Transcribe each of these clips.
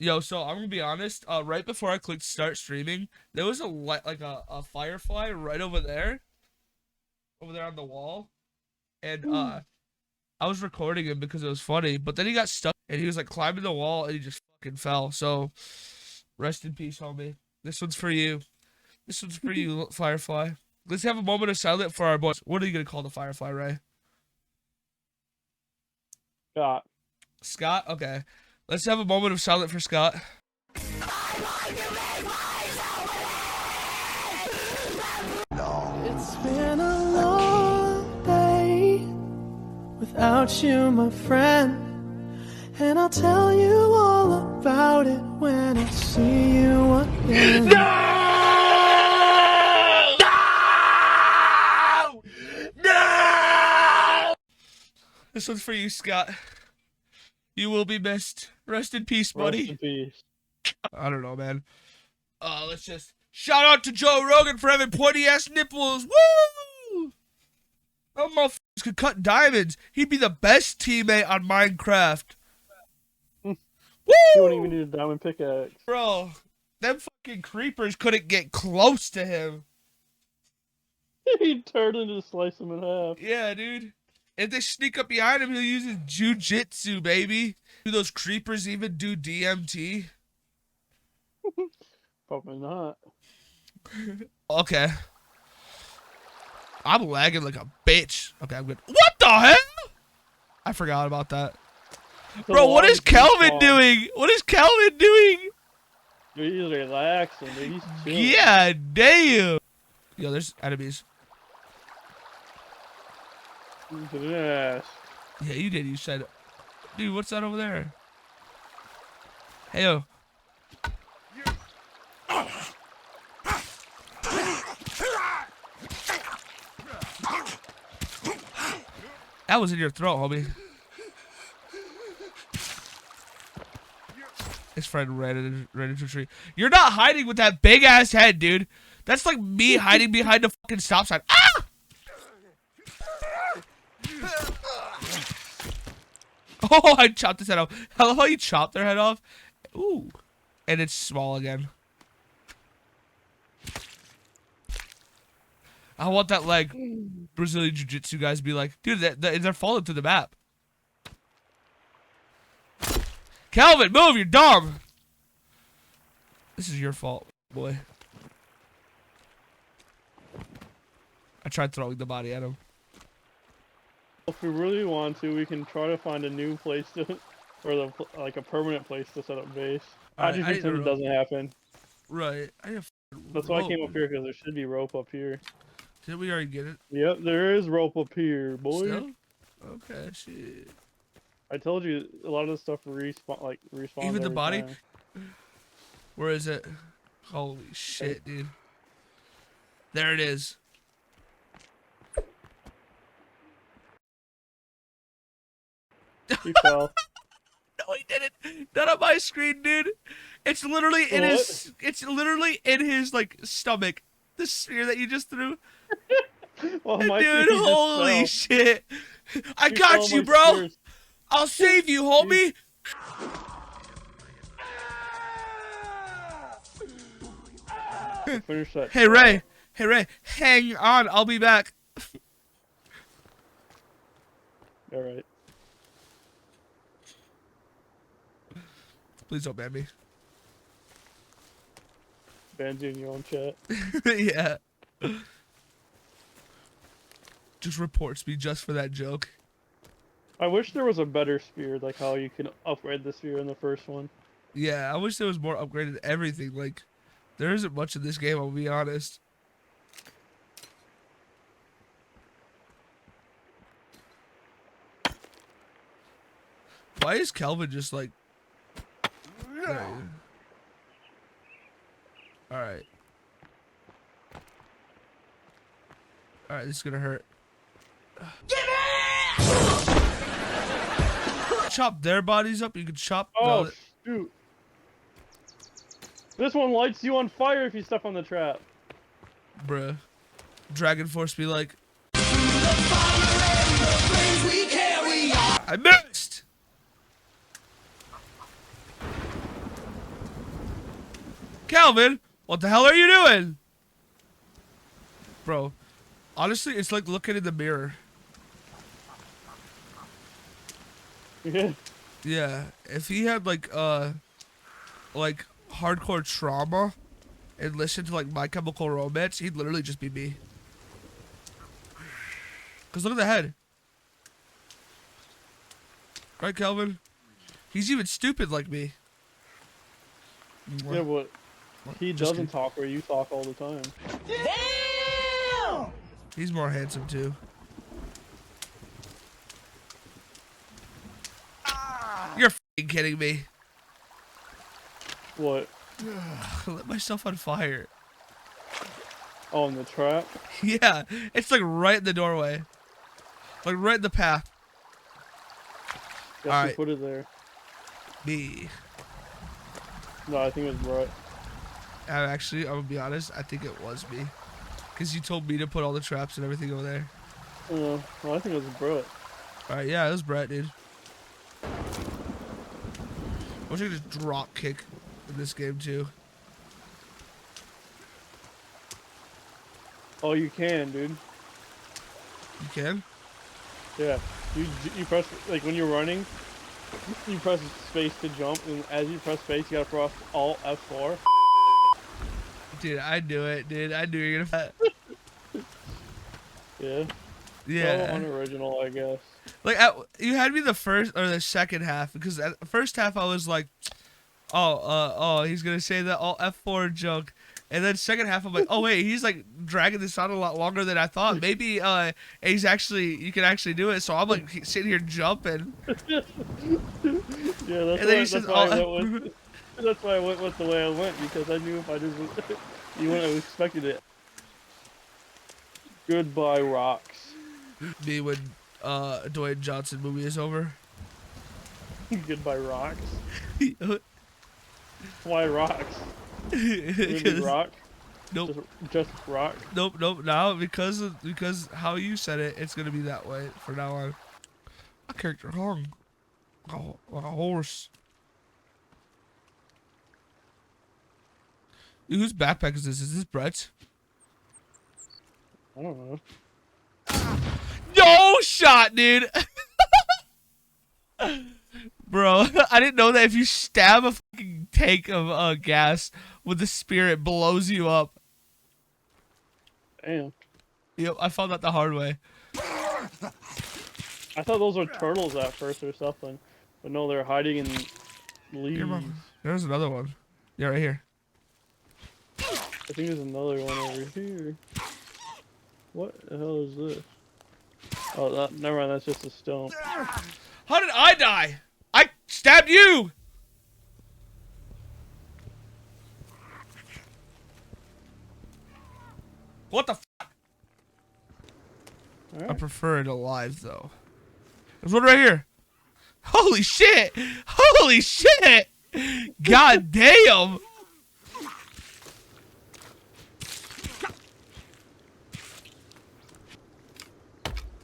Yo, so I'm gonna be honest. Right before I clicked start streaming, there was a like a firefly right over there on the wall, and I was recording him because it was funny. But then he got stuck, and he was like climbing the wall, and he just fucking fell. So, rest in peace, homie. This one's for you. This one's for you, Firefly. Let's have a moment of silence for our boys. What are you gonna call the Firefly, Ray? Scott. Scott? Okay. Let's have a moment of silence for Scott. It's been a long day without you, my friend, and I'll tell you all about it when I see you again. No! This one's for you, Scott. You will be missed. Rest in peace, buddy. Rest in peace. I don't know, man. Let's just shout out to Joe Rogan for having pointy ass nipples. Woo! That motherfuckers could cut diamonds. He'd be the best teammate on Minecraft. Woo! Woo! You wouldn't even need a diamond pickaxe. Bro, them fucking creepers couldn't get close to him. He'd turn and just slice him in half. Yeah, dude. If they sneak up behind him, he'll use his jujitsu, baby. Do those creepers even do DMT? Probably not. Okay. I'm lagging like a bitch. Okay, I'm good. What the hell? I forgot about that. Bro, what is Kelvin doing? What is Kelvin doing? Dude, he's relaxing, dude. He's chilling. Yeah, damn. Yo, there's enemies. Yes. Yeah, you did. You said, dude, what's that over there? Hey, yo. That was in your throat, homie. His friend ran into a tree. You're not hiding with that big ass head, dude. That's like me hiding behind a fucking stop sign. Ah! Oh, I chopped his head off. I love how you chopped their head off. Ooh. And it's small again. I want that, like, Brazilian Jiu-Jitsu guys be like, dude, they're falling through the map. Calvin, move, you're dumb. This is your fault, boy. I tried throwing the body at him. If we really want to, we can try to find a new place to, or like a permanent place to set up base. I just think it doesn't happen. Right. That's why I came up here, because there should be rope up here. Did we already get it? Yep, there is rope up here, boy. Still? Okay, shit. I told you a lot of the stuff respawn. Even the body? time. Where is it? Holy shit, dude. There it is. He fell. No, he didn't. Not on my screen, dude. It's literally in his. It's literally in his like stomach. The spear that you just threw. Well, Dude, holy shit! I got you, bro. Spears. I'll save you, homie. Finish that. Hey Ray. Hey Ray. Hang on. I'll be back. All right. Please don't ban me. Banned you in your own chat. Yeah. Just reports me just for that joke. I wish there was a better spear, like how you can upgrade the spear in the first one. Yeah, I wish there was more upgraded everything. Like, there isn't much in this game, I'll be honest. Why is Kelvin just like... Alright. Alright, this is gonna hurt. Chop their bodies up, you can chop... Oh, shoot. This one lights you on fire if you step on the trap. Bruh. Dragon Force be like... I missed! Calvin, what the hell are you doing? Bro, honestly, it's like looking in the mirror. Yeah. Yeah, if he had like hardcore trauma and listened to like My Chemical Romance, he'd literally just be me. Cause look at the head. Right, Calvin? He's even stupid like me. Yeah, but he Just doesn't kidding. talk where you talk all the time. Damn! He's more handsome too. You're f***ing kidding me. What? I lit myself on fire. Oh, in the trap? Yeah, it's like right in the doorway. Like right in the path. Guess who Alright. put it there? Me. No, I think it was Brett. Actually, I'm gonna be honest, I think it was me. Cause you told me to put all the traps and everything over there. Well, I think it was Brett. Alright, yeah, it was Brett, dude. I wish I could just drop kick in this game too. Oh, you can, dude. You can? Yeah. You press, like, when you're running, you press space to jump, and as you press space, you gotta press Alt F4. Dude, I knew it, dude. I knew you were gonna. Yeah. Yeah. So unoriginal, I guess. Like, you had me the first or the second half, because at the first half I was like, oh, he's gonna say the Alt F4 joke. And then second half, I'm like, oh wait, he's like dragging this out a lot longer than I thought. Maybe he's actually, you can actually do it. So I'm like sitting here jumping. Yeah, And that's why I went with the way I went, because I knew if I just you wouldn't have expected it. Goodbye, rocks. Me when Dwayne Johnson movie is over. Goodbye, rocks. Why rocks? Maybe rock? Nope. Just rock? Nope. Now because how you said it, it's gonna be that way from now on. My character hung. Oh, like a horse. Dude, whose backpack is this? Is this Brett's? I don't know. No shot, dude. Bro, I didn't know that if you stab a fucking tank of gas with the spear, it blows you up. Damn. Yep, I found that the hard way. I thought those were turtles at first or something. But no, they're hiding in leaves. Here, Mom. There's another one. Yeah, right here. I think there's another one over here. What the hell is this? Oh, never mind, that's just a stone. How did I die? I stabbed you! What the fuck? Alright. I prefer it alive, though. There's one right here. Holy shit! Holy shit! God damn!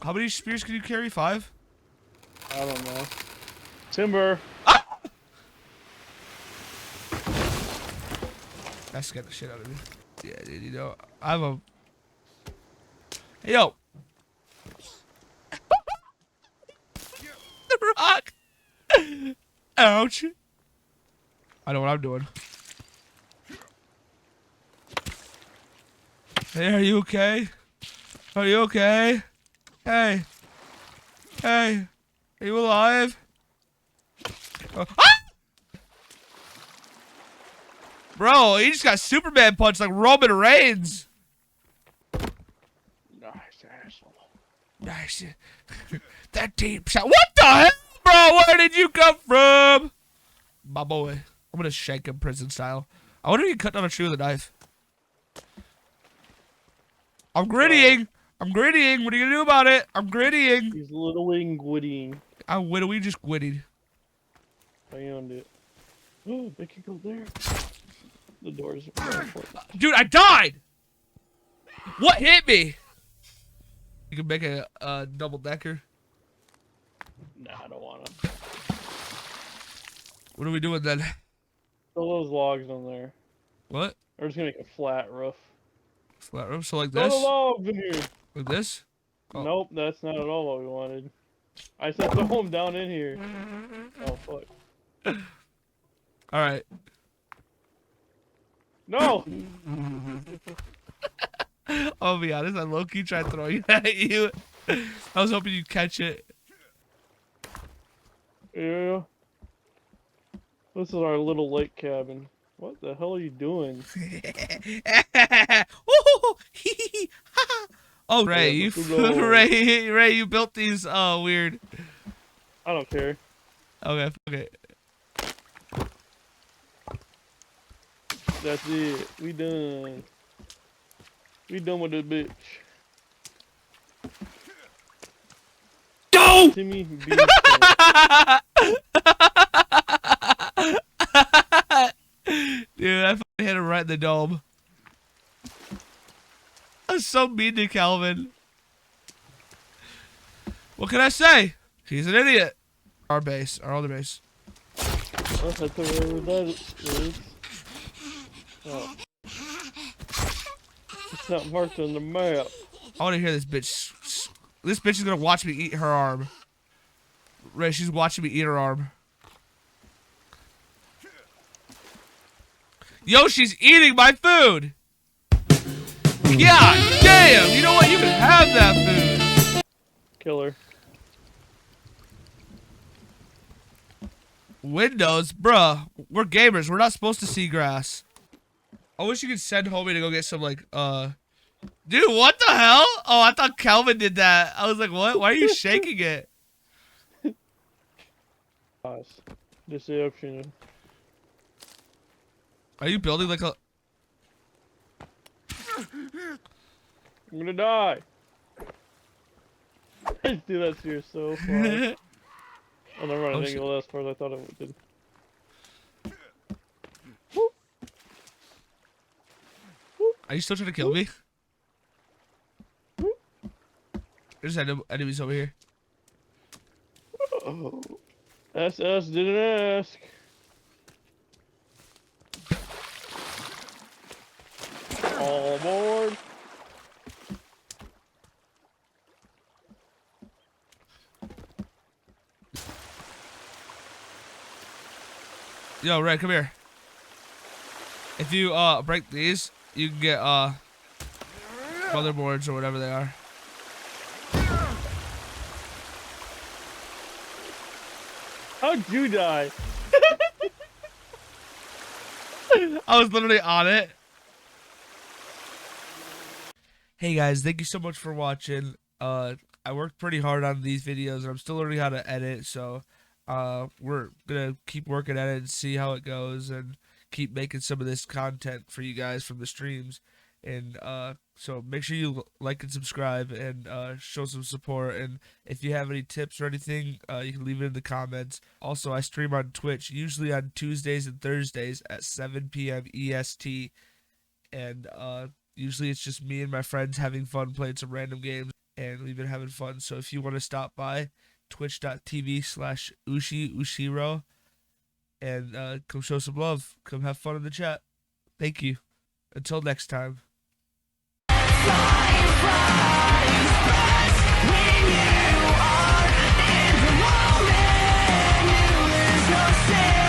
How many spears can you carry? 5? I don't know. Timber! Ah! That scared the shit out of me. Yeah, dude, you know, I have a... Hey, yo! The rock! Ouch! I know what I'm doing. Hey, are you okay? Are you okay? Hey. Hey. Are you alive? Ah! Bro, he just got Superman punched like Roman Reigns. Nice asshole. Nice. That deep shot. What the hell, bro? Where did you come from? My boy. I'm gonna shank him prison style. I wonder if you can cut down a tree with a knife. I'm grittying. I'm grittying. What are you gonna do about it? I'm grittying. He's littling gwittying. We just gwittied. I owned it. Oh, they can go there. The doors are Dude, I died! What hit me? You can make a double decker. Nah, I don't wanna. What are we doing then? Throw those logs on there. What? We're just gonna make a flat roof. Flat roof. So like Throw this. the logs in here. Like this. Oh. Nope, that's not at all what we wanted. I said throw them down in here. Oh fuck. All right. No. I'll be honest. I low-key tried throwing it at you. I was hoping you'd catch it. Yeah. This is our little lake cabin. What the hell are you doing? Oh, Ray, you Ray, you built these weird. I don't care. Okay. That's it. We done. We done with this bitch. Go! Timmy B. Dude, I fucking hit him right in the dome. That's so mean to Calvin. What can I say? He's an idiot. Our base, our other base. Well, that's whatever that is. Oh. It's not marked on the map. I want to hear this bitch. This bitch is gonna watch me eat her arm. Ray, she's watching me eat her arm. Yo, she's eating my food. God damn! You know what? You can have that food. Killer. Windows, bruh. We're gamers. We're not supposed to see grass. I wish you could send homie to go get some like Dude, what the hell? Oh, I thought Calvin did that. I was like, what? Why are you shaking it? Deception. Are you building like a... I'm gonna die. I do that to you so far. Oh, never mind. I didn't go as far as I thought it did. Are you still trying to kill me? There's enemies over here. Oh. SS didn't ask. All aboard. Yo, Red, come here. If you break these, you can get motherboards or whatever they are. How'd you die? I was literally on it. Hey guys, thank you so much for watching. I worked pretty hard on these videos and I'm still learning how to edit, so we're gonna keep working at it and see how it goes and keep making some of this content for you guys from the streams. And so make sure you like and subscribe and show some support. And if you have any tips or anything, you can leave it in the comments. Also, I stream on Twitch, usually on Tuesdays and Thursdays at 7 p.m. EST. And usually it's just me and my friends having fun playing some random games. And we've been having fun. So if you want to stop by, twitch.tv/Ushiro. And come show some love. Come have fun in the chat. Thank you. Until next time. When you are in the moment, you lose yourself.